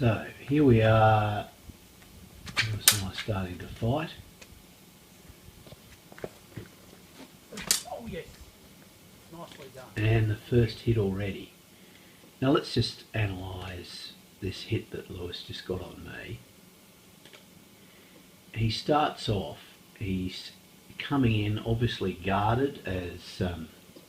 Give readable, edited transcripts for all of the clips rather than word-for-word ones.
So here we are, Lewis and I starting to fight. Oh yes, nicely done. And the first hit already. Now let's just analyse this hit that Lewis just got on me. He starts off, he's coming in obviously guarded, as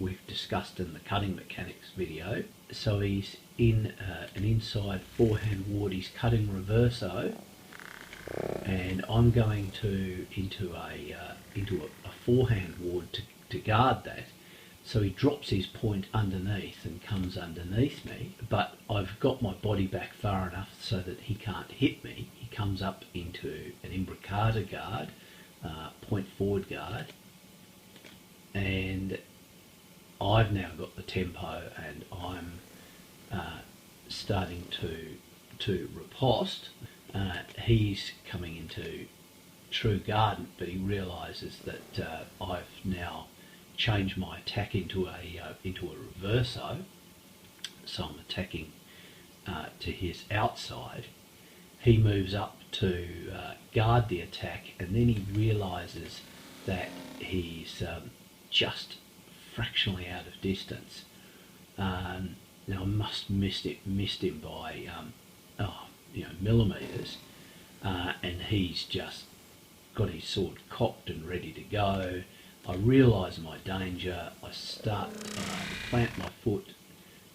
we've discussed in the cutting mechanics video. So he's in an inside forehand ward, he's cutting reverso, and I'm going into a forehand ward to guard that. So he drops his point underneath and comes underneath me, but I've got my body back far enough so that he can't hit me. He comes up into an imbricata guard, point forward guard, and I've now got the tempo and I'm starting to riposte. He's coming into true guard, but he realises that I've now changed my attack into a reverso, so I'm attacking to his outside. He moves up to guard the attack, and then he realises that he's just fractionally out of distance. Now I must missed him by millimetres, and he's just got his sword cocked and ready to go. I realise my danger. I start to plant my foot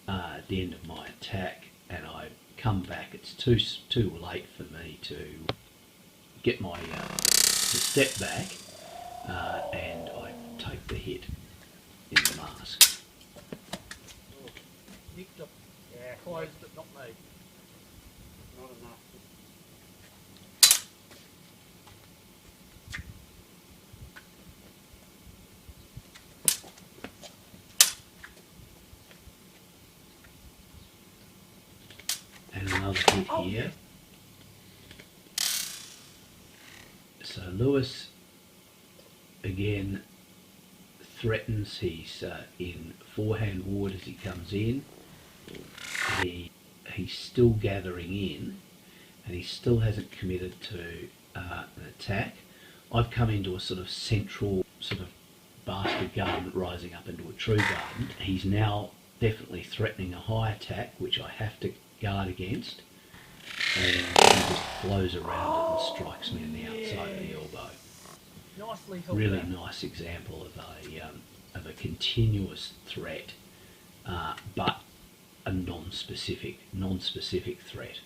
at the end of my attack, and I come back. It's too late for me to get my to step back, and I take the hit in the mask. Nicked it. Yeah, closed it, not me. Not enough. And another hit here. So Lewis again threatens. He's in forehand ward as he comes in. He's still gathering in, and he still hasn't committed to an attack. I've come into a sort of central sort of basket garden rising up into a true garden. He's now definitely threatening a high attack, which I have to guard against, and he just flows around it and strikes me in the outside of the elbow. Nicely held. Really nice example of a continuous threat, but a non-specific threat.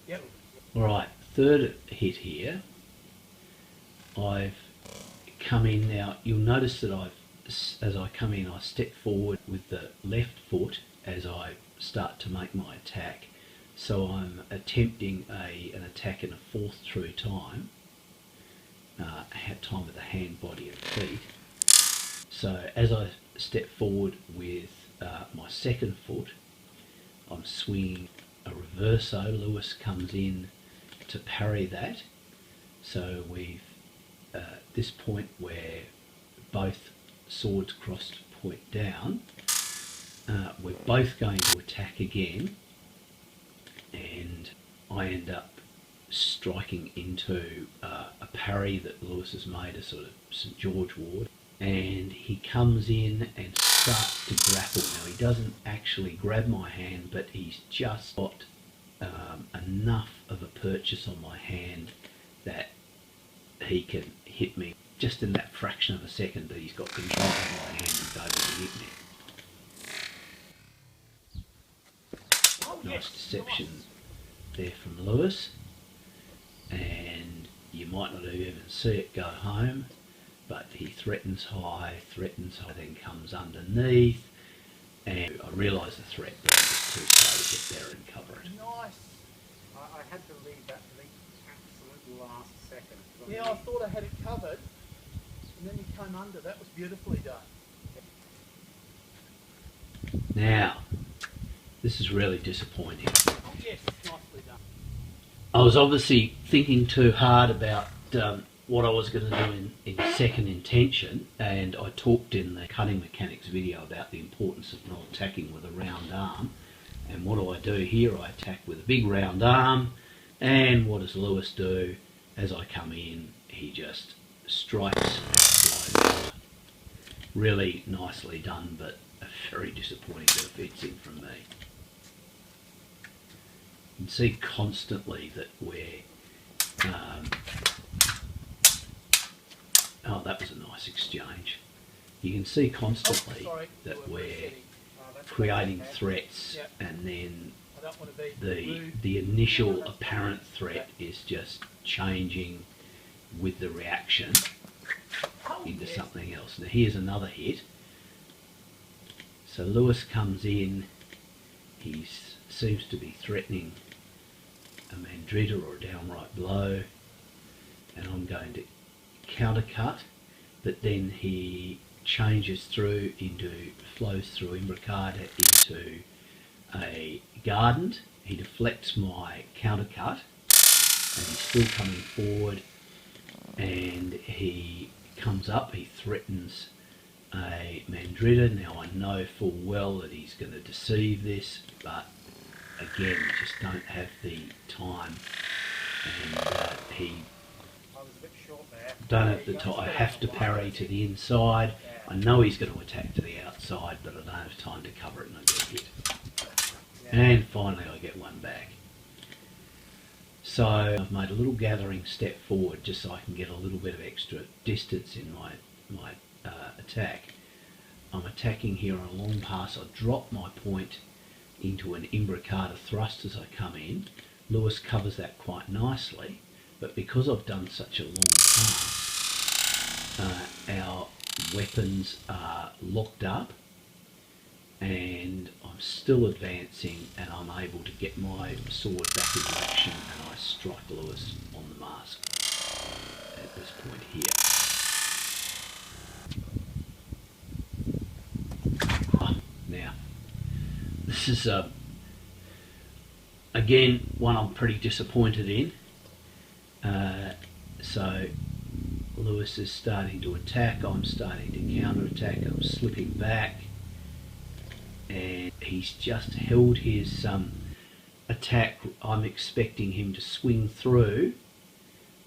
Yep. All right, third hit here. I've come in now. You'll notice that as I come in, I step forward with the left foot as I start to make my attack. So I'm attempting an attack in a fourth true time, time with the hand, body and feet. So as I step forward with my second foot, I'm swinging a reverso. Lewis comes in to parry that. So we've this point where both swords crossed point down, we're both going to attack again, and I end up striking into a parry that Lewis has made, a sort of St George ward, and he comes in and starts to grapple. Now he doesn't actually grab my hand, but he's just got enough of a purchase on my hand that he can hit me just in that fraction of a second that he's got control of my hand and able to hit me. Oh, Nice yes, deception nice. there from Lewis, and you might not even see it go home, but he threatens high, then comes underneath, and I realise the threat, but I'm just too slow to get there and cover it. Nice. I had to leave that to the absolute last second. Yeah, I thought I had it covered, and then you came under. That was beautifully done. Now, this is really disappointing. Oh yes, nicely done. I was obviously thinking too hard about what I was going to do in second intention, and I talked in the cutting mechanics video about the importance of not attacking with a round arm. And what do I do here? I attack with a big round arm, and what does Lewis do? As I come in, he just strikes and flies. Really nicely done, but a very disappointing bit of fencing from me. You can see constantly that we're oh, that was a nice exchange. You can see constantly that we're creating threats, Yep. and then I don't want to be rude. the initial apparent threat is just changing with the reaction into something else. Now here's another hit. So Lewis comes in, he seems to be threatening a mandrita or a downright blow, and I'm going to countercut, but then he changes through flows through imbricata into a garden. He deflects my countercut, and he's still coming forward, and he comes up, he threatens a mandrita. Now I know full well that he's going to deceive this, but again, just don't have the time, and he I was a bit short there. don't have the time. I have to parry to the inside. I know he's going to attack to the outside, but I don't have time to cover it, and I get hit. And finally I get one back. So I've made a little gathering step forward just so I can get a little bit of extra distance in my attack. I'm attacking here on a long pass. I drop my point into an imbricata thrust as I come in. Lewis covers that quite nicely, but because I've done such a long pass, our weapons are locked up, and I'm still advancing, and I'm able to get my sword back into action, and I strike Lewis on the mask at this point here. Now, this is again one I'm pretty disappointed in. So Lewis is starting to attack, I'm starting to counter-attack, I'm slipping back, and he's just held his attack. I'm expecting him to swing through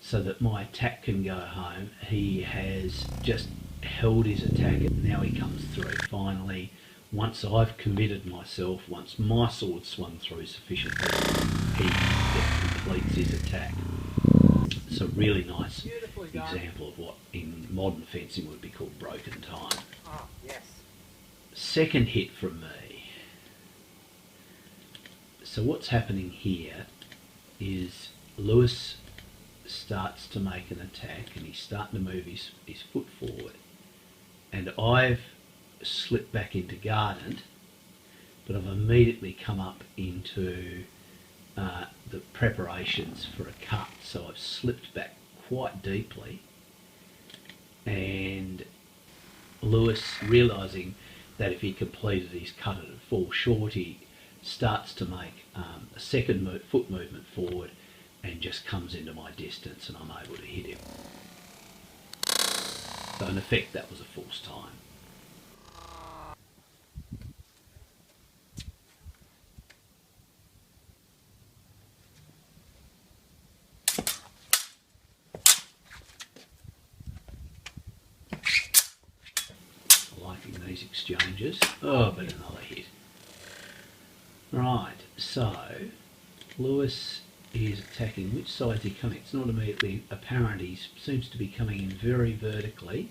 so that my attack can go home. He has just held his attack, and now he comes through finally. Once I've committed myself, once my sword swung through sufficiently, he completes his attack. It's a really nice example of what in modern fencing would be called broken time. Ah, yes. Second hit from me. So what's happening here is Lewis starts to make an attack, and he's starting to move his foot forward, and I've slipped back into garden, but I've immediately come up into the preparations for a cut, so I've slipped back quite deeply, and Lewis, realising that if he completed his cut it would fall short, he starts to make a second foot movement forward and just comes into my distance, and I'm able to hit him. So in effect that was a false time. Liking these exchanges. Oh, but another hit. Right, so Lewis is attacking. Which side is he coming? It's not immediately apparent. He seems to be coming in very vertically.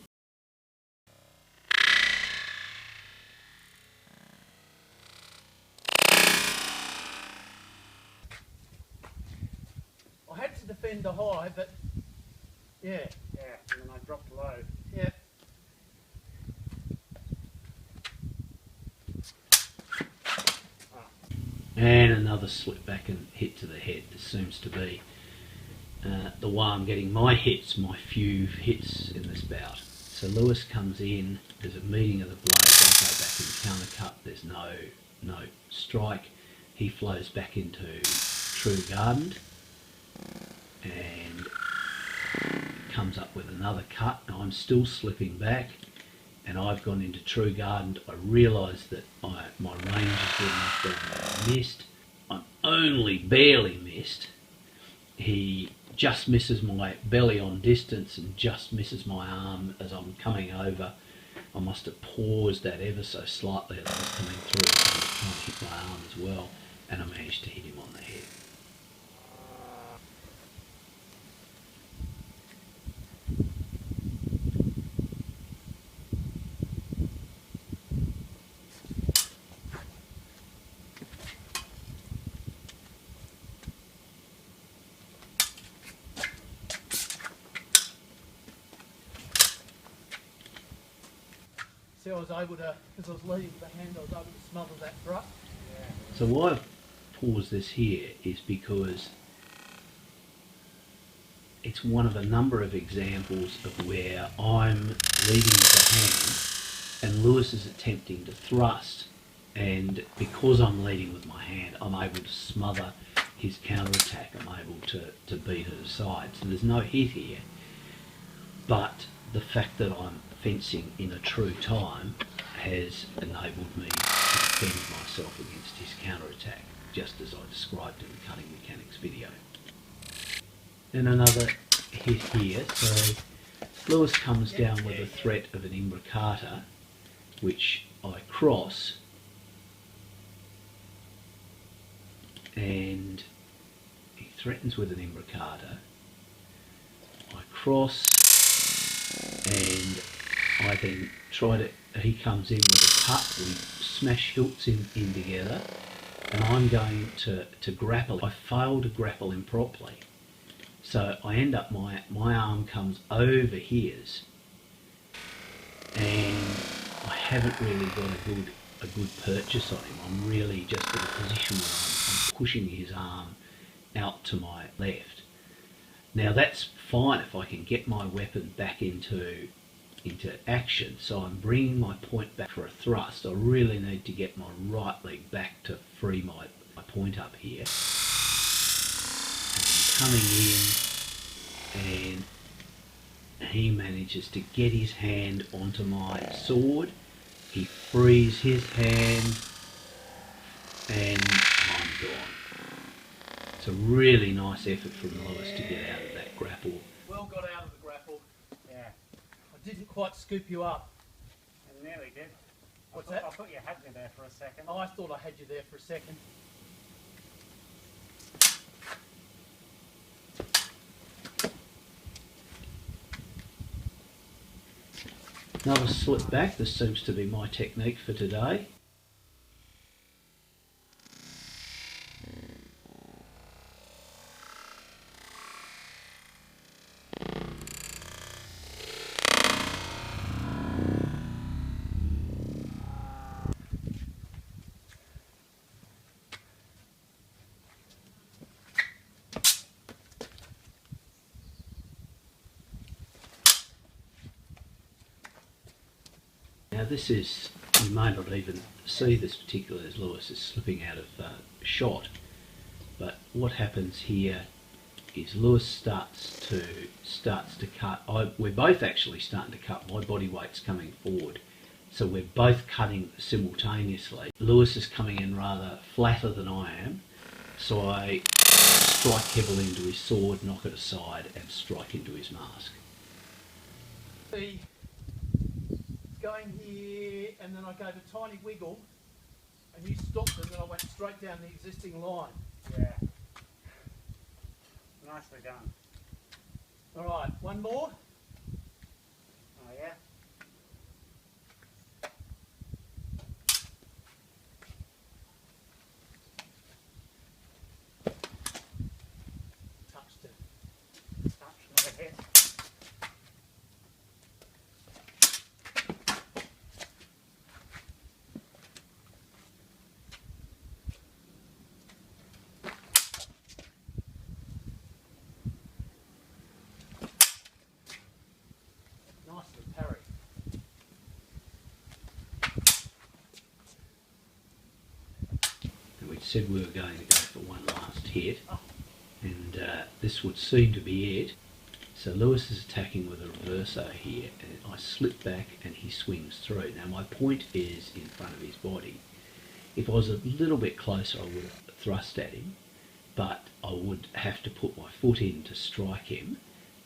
I had to defend the high, but yeah, Yeah, and then I dropped low. yeah. And another slip back and hit to the head. This seems to be the way I'm getting my hits, my few hits in this bout. So Lewis comes in, there's a meeting of the blades, I go back and countercut, there's no strike. He flows back into true garden and comes up with another cut. Now I'm still slipping back, and I've gone into true guard. I realise that my range is good enough that I missed. I'm only barely missed. He just misses my belly on distance and just misses my arm as I'm coming over. I must have paused that ever so slightly as I was coming through, so I was trying to hit my arm as well, and I managed to hit him on the head. See, I was able to, because I was leading with the hand, I was able to smother that thrust. So why I've paused this here is because it's one of a number of examples of where I'm leading with the hand and Lewis is attempting to thrust, and because I'm leading with my hand, I'm able to smother his counter-attack. I'm able to beat it aside. So there's no hit here, but the fact that I'm fencing in a true time has enabled me to defend myself against his counter-attack, just as I described in the cutting mechanics video. And another hit here, so Lewis comes down with the threat of an imbricata, which I cross, and he threatens with an imbricata. I cross, and I then try to, he comes in with a cut, we smash hilts in together, and I'm going to grapple. I fail to grapple him properly. So I end up, my arm comes over his, and I haven't really got a good purchase on him. I'm really just in a position where I'm pushing his arm out to my left. Now that's fine if I can get my weapon back into action. So I'm bringing my point back for a thrust. I really need to get my right leg back to free my point up here. And I'm coming in, and he manages to get his hand onto my sword. He frees his hand, and I'm gone. It's a really nice effort from Lewis to get out of that grapple. Well got out of the grapple. Yeah. I didn't quite scoop you up. I nearly did. What's I that? thought you had me there for a second. Oh, I thought I had you there for a second. Another slip back. This seems to be my technique for today. Now this is, you may not even see this particularly as Lewis is slipping out of shot, but what happens here is Lewis starts to cut. We're both actually starting to cut. My body weight's coming forward, so we're both cutting simultaneously. Lewis is coming in rather flatter than I am, so I strike heavily into his sword, knock it aside, and strike into his mask. See, going here, and then I gave a tiny wiggle, and you stopped, and then I went straight down the existing line. Yeah. Nicely done. All right, one more. Oh yeah? Touched it. Touch, not a hit. Nicely parried. And we said we were going to go for one last hit, and this would seem to be it. So Lewis is attacking with a reverso here, and I slip back and he swings through. Now my point is in front of his body. If I was a little bit closer I would have thrust at him, but I would have to put my foot in to strike him,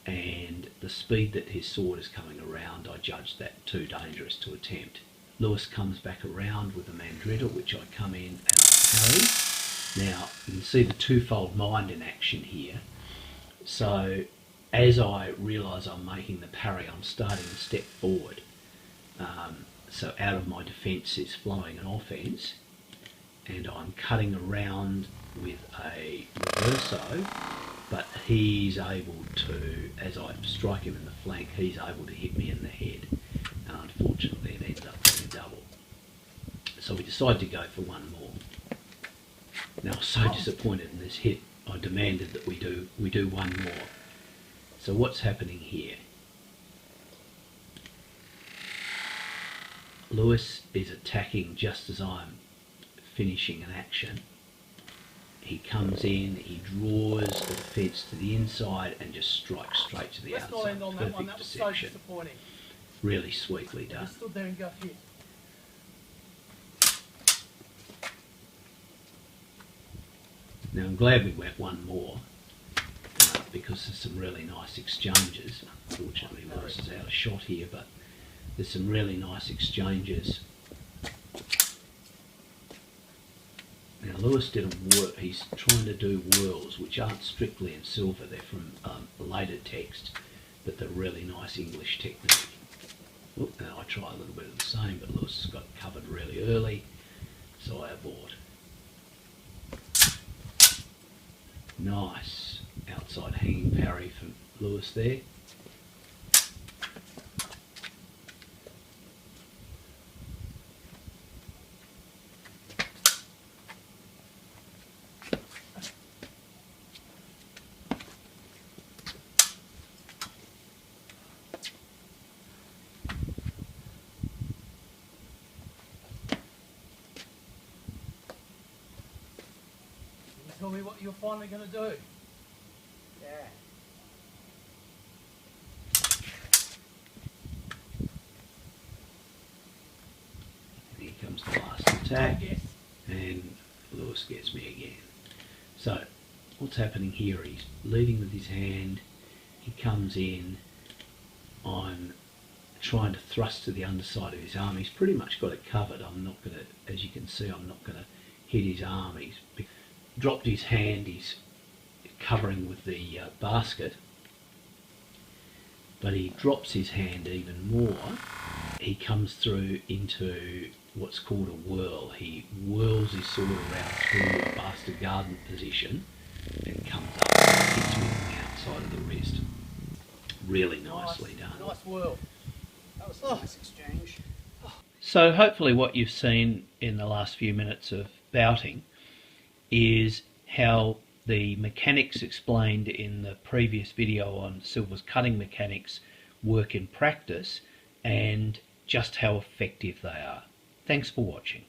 and the speed that his sword is coming around, I judged that too dangerous to attempt. Lewis comes back around with a mandriddle, which I come in and I parry. Now you can see the twofold mind in action here. So as I realise I'm making the parry, I'm starting to step forward. So out of my defence is flowing an offence, and I'm cutting around with a reverso, but he's able to, as I strike him in the flank, he's able to hit me in the head, and unfortunately it ends up being a double. So we decide to go for one more. Now I was so disappointed in this hit, I demanded that we do one more. So what's happening here? Lewis is attacking just as I'm finishing an action. He comes in, he draws the defence to the inside and just strikes straight to the outside. Let's not end on that one, that was so Deception. disappointing. Really sweetly I done. stood there and go, here. Now I'm glad we went one more, because there's some really nice exchanges. Unfortunately Lewis is out of shot here, but there's some really nice exchanges. Now Lewis did he's trying to do whirls, which aren't strictly in silver, they're from later text, but they're really nice English technique. Oop, now I try a little bit of the same, but Lewis has got covered really early, so I abort. Nice outside hanging parry from Lewis there. Tell me what you're finally going to do. Yeah. Here comes the last attack, Yes. and Lewis gets me again. So what's happening here? He's leading with his hand, he comes in, I'm trying to thrust to the underside of his arm. He's pretty much got it covered. I'm not going to, as you can see, I'm not going to hit his arm. He's dropped his hand, he's covering with the basket, but he drops his hand even more. He comes through into what's called a whirl. He whirls his sword around through a bastard garden position and comes up and hits me on the outside of the wrist. Really nicely done. Nice whirl. That was a nice exchange. So hopefully what you've seen in the last few minutes of bouting is how the mechanics explained in the previous video on Silver's cutting mechanics work in practice, and just how effective they are. Thanks for watching.